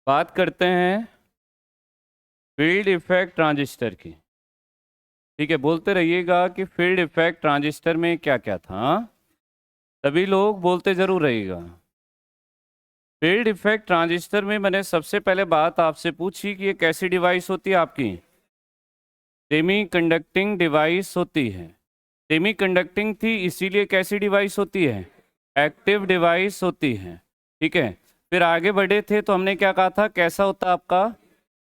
बात करते हैं फील्ड इफेक्ट ट्रांजिस्टर की। ठीक है, बोलते रहिएगा कि फील्ड इफेक्ट ट्रांजिस्टर में क्या क्या था। सभी लोग बोलते जरूर रहिएगा। फील्ड इफेक्ट ट्रांजिस्टर में मैंने सबसे पहले बात आपसे पूछी कि ये कैसी डिवाइस होती है आपकी। सेमी कंडक्टिंग डिवाइस होती है। सेमी कंडक्टिंग थी इसीलिए कैसी डिवाइस होती है, एक्टिव डिवाइस होती है। ठीक है, फिर आगे बढ़े थे तो हमने क्या कहा था, कैसा होता है आपका,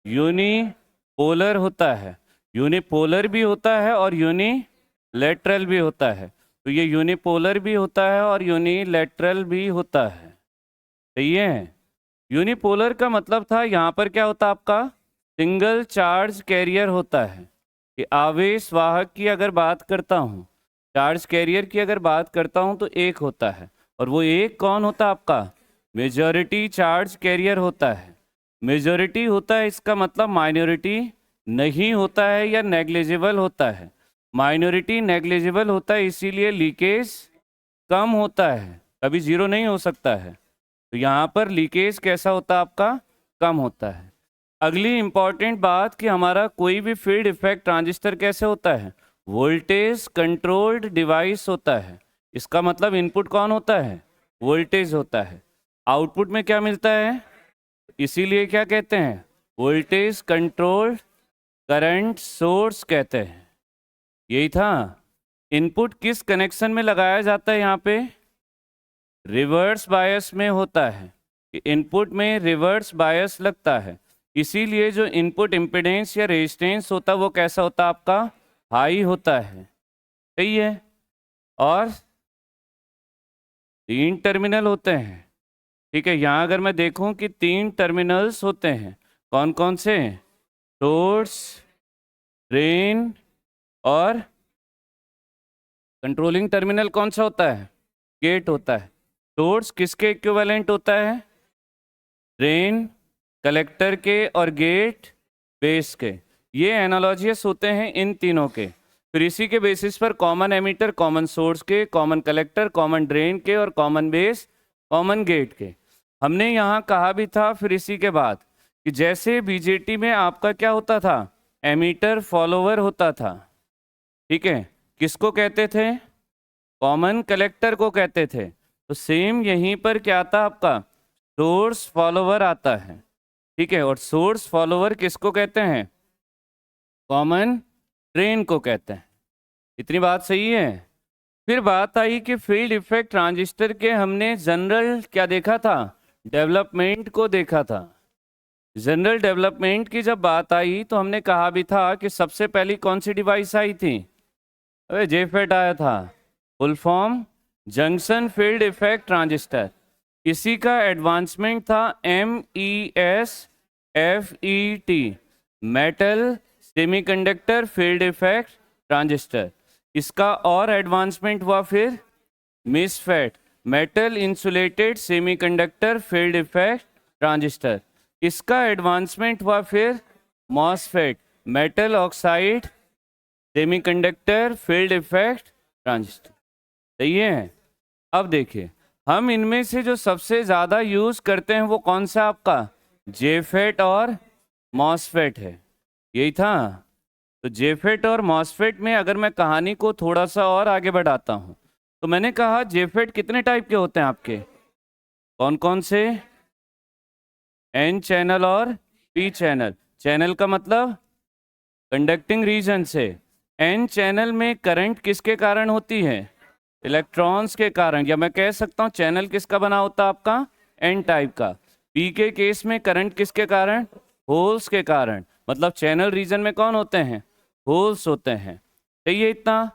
यूनिपोलर होता है। यूनिपोलर भी होता है और यूनिलैटरल भी होता है। तो ये यूनिपोलर भी होता है और यूनिलैटरल भी होता है। सही है। यूनिपोलर का मतलब था यहाँ पर क्या होता आपका, सिंगल चार्ज कैरियर होता है। कि आवेश वाहक की अगर बात करता हूँ, चार्ज कैरियर की अगर बात करता हूँ तो एक होता है, और वो एक कौन होता है आपका, मेजॉरिटी चार्ज कैरियर होता है। मेजॉरिटी होता है इसका मतलब माइनॉरिटी नहीं होता है या नेग्लिजिबल होता है। माइनॉरिटी नेग्लिजिबल होता है इसीलिए लीकेज कम होता है, कभी जीरो नहीं हो सकता है। तो यहाँ पर लीकेज कैसा होता है आपका, कम होता है। अगली इंपॉर्टेंट बात कि हमारा कोई भी फील्ड इफेक्ट ट्रांजिस्टर कैसे होता है, वोल्टेज कंट्रोल्ड डिवाइस होता है। इसका मतलब इनपुट कौन होता है, वोल्टेज होता है। आउटपुट में क्या मिलता है, इसीलिए क्या कहते हैं, वोल्टेज कंट्रोल्ड करंट सोर्स कहते हैं। यही था। इनपुट किस कनेक्शन में लगाया जाता है, यहाँ पे रिवर्स बायस में होता है। इनपुट में रिवर्स बायस लगता है, इसीलिए जो इनपुट इम्पीडेंस या रेजिस्टेंस होता है वो कैसा होता है आपका, हाई होता है। सही है। और 3 टर्मिनल होते हैं। ठीक है, यहाँ अगर मैं देखूं कि 3 टर्मिनल्स होते हैं, कौन कौन से, सोर्स, ड्रेन और कंट्रोलिंग टर्मिनल कौन सा होता है, गेट होता है। सोर्स किसके इक्विवेलेंट होता है, ड्रेन कलेक्टर के और गेट बेस के। ये एनालॉजियस होते हैं इन तीनों के। फिर इसी के बेसिस पर कॉमन एमीटर कॉमन सोर्स के, कॉमन कलेक्टर कॉमन ड्रेन के और कॉमन बेस कॉमन गेट के। हमने यहाँ कहा भी था फिर इसी के बाद कि जैसे बीजेटी में आपका क्या होता था, एमीटर फॉलोवर होता था। ठीक है, किसको कहते थे, कॉमन कलेक्टर को कहते थे। तो सेम यहीं पर क्या आता आपका, सोर्स फॉलोवर आता है। ठीक है, और सोर्स फॉलोवर किसको कहते हैं, कॉमन ड्रेन को कहते हैं। इतनी बात सही है। फिर बात आई कि फील्ड इफेक्ट ट्रांजिस्टर के हमने जनरल क्या देखा था, डेवलपमेंट को देखा था। जनरल डेवलपमेंट की जब बात आई तो हमने कहा भी था कि सबसे पहली कौन सी डिवाइस आई थी, अरे जेफेट आया था, full form junction field effect transistor. इसी का एडवांसमेंट था MESFET, metal semiconductor field effect transistor. इसका और एडवांसमेंट हुआ फिर MISFET, metal insulated semiconductor field effect transistor. इसका एडवांसमेंट हुआ फिर MOSFET, metal oxide semiconductor field effect transistor. सही है। अब देखिए, हम इनमें से जो सबसे ज़्यादा यूज़ करते हैं वो कौन सा आपका, जेफेट और मॉसफेट है। यही था। तो जेफेट और मॉसफेट में अगर मैं कहानी को थोड़ा सा और आगे बढ़ाता हूँ तो मैंने कहा जेफेट कितने टाइप के होते हैं आपके, कौन कौन से, एन चैनल और पी चैनल। चैनल का मतलब कंडक्टिंग रीजन से। एन चैनल में करंट किसके कारण होती है, इलेक्ट्रॉन्स के कारण, या मैं कह सकता हूँ चैनल किसका बना होता है आपका, एन टाइप का। पी के केस में करंट किसके कारण, होल्स के कारण। मतलब चैनल रीजन में कौन होते हैं, होल्स होते हैं। सही है इतना।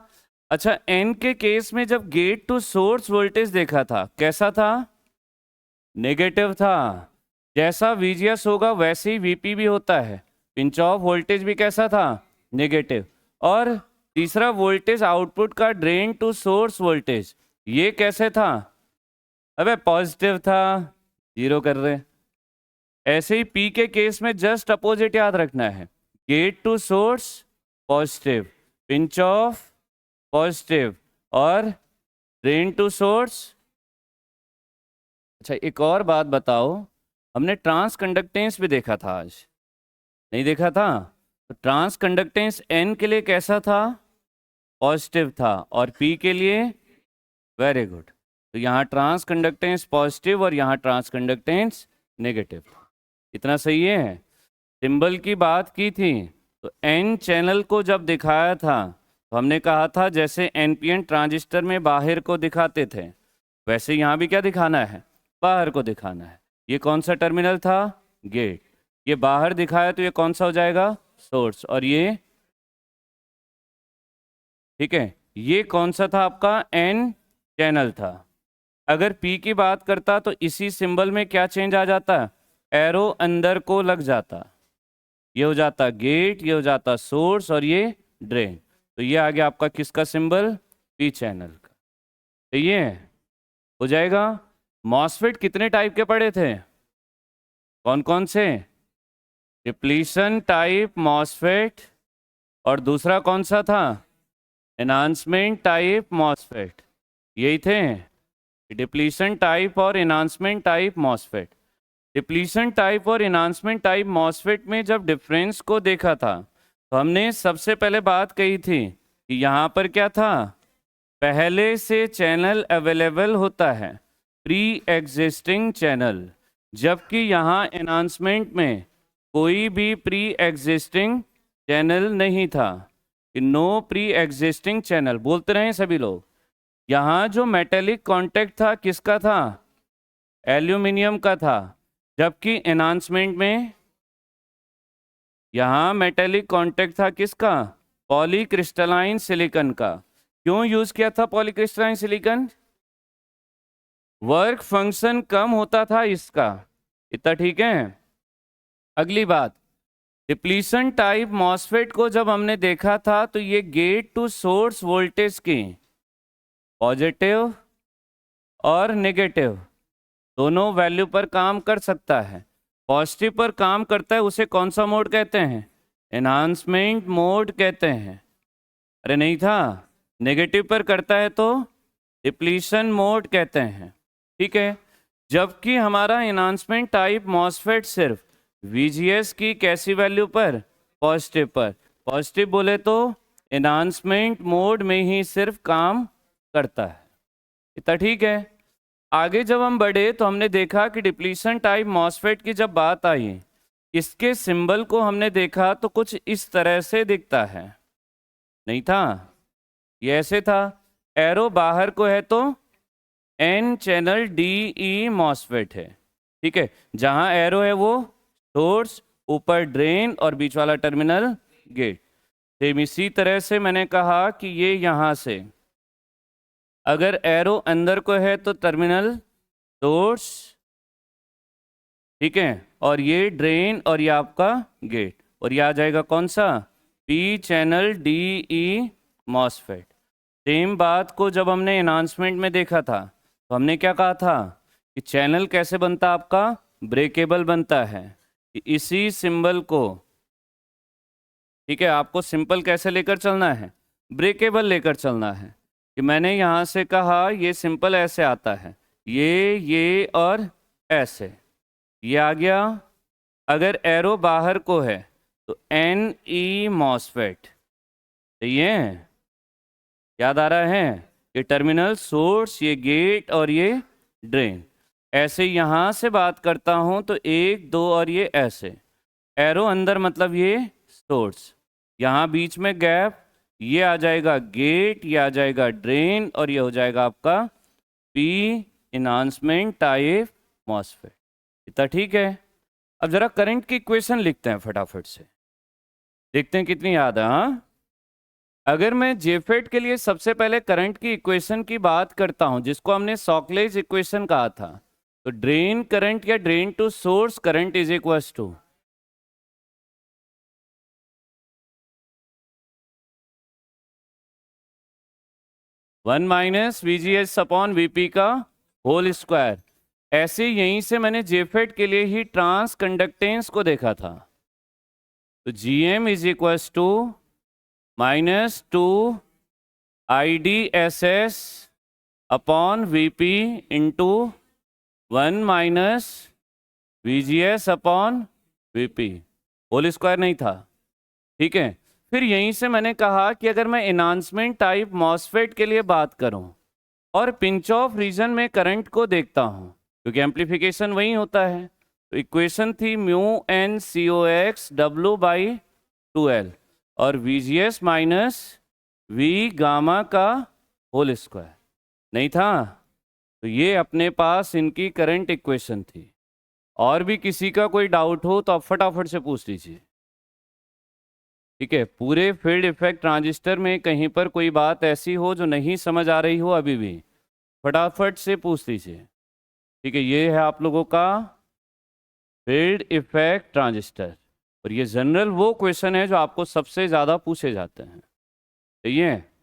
अच्छा, एन के केस में जब गेट टू सोर्स वोल्टेज देखा था कैसा था, नेगेटिव था। जैसा VGS होगा वैसे ही VP भी होता है। पिंच ऑफ वोल्टेज भी कैसा था, नेगेटिव। और तीसरा वोल्टेज आउटपुट का ड्रेन टू सोर्स वोल्टेज, ये कैसे था, अबे पॉजिटिव था, जीरो कर रहे। ऐसे ही P के केस में जस्ट अपोजिट याद रखना है, gate to source positive, pinch off positive और ड्रेन टू सोर्स। अच्छा, एक और बात बताओ, हमने ट्रांस कंडक्टेंस भी देखा था आज, नहीं देखा था? तो ट्रांस कंडक्टेंस N के लिए कैसा था? पॉजिटिव था, और P के लिए? Very good. तो यहाँ ट्रांस कंडक्टेंस पॉजिटिव और यहाँ ट्रांस कंडक्टेंस नेगेटिव। इतना सही है? सिंबल की बात की थी, तो N चैनल को जब दिखाया था तो हमने कहा था जैसे NPN ट्रांजिस्टर में बाहर को दिखाते थे, वैसे यहाँ भी क्या दिखाना है? बाहर को दिखाना है। ये कौन सा टर्मिनल था? गेट। ये बाहर दिखाया तो ये कौन सा हो जाएगा? सोर्स। और ये, ठीक है, ये कौन सा था आपका? N चैनल था। अगर P की बात करता तो इसी सिंबल में क्या चेंज आ जाता? एरो अंदर को लग जाता, ये हो जाता गेट, ये हो जाता सोर्स, और ये ड्रेन। तो ये आ गया आपका किसका सिंबल? P चैनल का। तो ये हो जाएगा। मॉसफेट कितने टाइप के पढ़े थे? कौन कौन से? डिप्लीशन टाइप मॉसफेट, और दूसरा कौन सा था? Enhancement type MOSFET. यही थे, डिप्लीशन टाइप और enhancement type MOSFET. Depletion type और एनहांसमेंट टाइप मॉसफेट में जब डिफरेंस को देखा था तो हमने सबसे पहले बात कही थी कि यहाँ पर क्या था? पहले से चैनल अवेलेबल होता है, प्री एग्जिस्टिंग चैनल, जबकि यहाँ एनहांसमेंट में कोई भी प्री एग्जिस्टिंग चैनल नहीं था। नो प्री एग्जिस्टिंग चैनल बोलते रहे सभी लोग। यहाँ जो मेटेलिक कांटेक्ट था किसका था? एल्यूमिनियम का था, जबकि एनहांसमेंट में यहाँ मेटेलिक कांटेक्ट था किसका? पॉलीक्रिस्टलाइन सिलिकॉन का। क्यों यूज किया था पॉलीक्रिस्टलाइन सिलिकॉन? वर्क फंक्शन कम होता था इसका। इतना ठीक है? अगली बात, डिप्लीशन टाइप मॉसफेट को जब हमने देखा था तो ये गेट टू सोर्स वोल्टेज की पॉजिटिव और नेगेटिव दोनों वैल्यू पर काम कर सकता है। पॉजिटिव पर काम करता है उसे कौन सा मोड कहते हैं? एनहांसमेंट मोड कहते हैं। अरे नहीं था? नेगेटिव पर करता है तो डिप्लीशन मोड कहते हैं। ठीक है, जबकि हमारा एनहांसमेंट टाइप मॉसफेट सिर्फ VGS की कैसी वैल्यू पर? पॉजिटिव पर। पॉजिटिव बोले तो एनहांसमेंट मोड में ही सिर्फ काम करता है। इतना ठीक है? आगे जब हम बढ़े तो हमने देखा कि डिप्लीशन टाइप मॉसफेट की जब बात आई, इसके सिंबल को हमने देखा तो कुछ इस तरह से दिखता है, नहीं था? ये ऐसे था, एरो बाहर को है तो N चैनल DE मॉसफेट है। ठीक है, जहां एरो है वो सोर्स, ऊपर ड्रेन और बीच वाला टर्मिनल गेट। सेम इसी तरह से मैंने कहा कि ये यहां से अगर एरो अंदर को है तो टर्मिनल सोर्स, ठीक है, और ये ड्रेन और ये आपका गेट, और ये आ जाएगा कौन सा? P channel DE MOSFET. Same बात को जब हमने एनहांसमेंट में देखा था तो हमने क्या कहा था कि चैनल कैसे बनता? आपका ब्रेकेबल बनता है। इसी सिंबल को, ठीक है, आपको सिंपल कैसे लेकर चलना है? ब्रेकेबल लेकर चलना है। कि मैंने यहाँ से कहा ये सिंपल ऐसे आता है, ये और ऐसे, ये आ गया। अगर एरो बाहर को है तो NE मॉसफेट, ये याद आ रहा है? ये टर्मिनल सोर्स, ये गेट और ये ड्रेन। ऐसे यहाँ से बात करता हूँ तो 1 2 और ये ऐसे, एरो अंदर मतलब ये सोर्स, यहाँ बीच में गैप, ये आ जाएगा गेट, ये आ जाएगा ड्रेन, और ये हो जाएगा आपका P एनहांसमेंट टाइप मॉसफेट। इतना ठीक है? अब जरा करंट की इक्वेशन लिखते हैं फटाफट से, देखते हैं कितनी याद है। हाँ, अगर मैं जेफेट के लिए सबसे पहले करंट की इक्वेशन की बात करता हूं जिसको हमने सॉकलेज इक्वेशन कहा था, तो ड्रेन करंट या drain to source current is equal to 1 minus VGS upon VP का होल स्क्वायर। ऐसे यहीं से मैंने जेफेट के लिए ही ट्रांस कंडक्टेंस को देखा था, तो GM is equal to -2 IDSS upon VP into 1 minus VGS upon VP, whole square नहीं था, ठीक है। फिर यहीं से मैंने कहा कि अगर मैं एनहांसमेंट टाइप मॉसफेट के लिए बात करूं और पिंच ऑफ रीजन में करंट को देखता हूं, क्योंकि एम्पलीफिकेशन वही होता है, तो इक्वेशन थी mu n C o x W by 2L और VGS माइनस V गामा का होल स्क्वायर, नहीं था? तो ये अपने पास इनकी करंट इक्वेशन थी। और भी किसी का कोई डाउट हो तो आप फटाफट से पूछ लीजिए, ठीक है। पूरे फील्ड इफेक्ट ट्रांजिस्टर में कहीं पर कोई बात ऐसी हो जो नहीं समझ आ रही हो अभी भी, फटाफट से पूछ लीजिए, ठीक है। ये है आप लोगों का फील्ड इफेक्ट ट्रांजिस्टर, और ये जनरल वो क्वेश्चन है जो आपको सबसे ज़्यादा पूछे जाते हैं, ठीक है।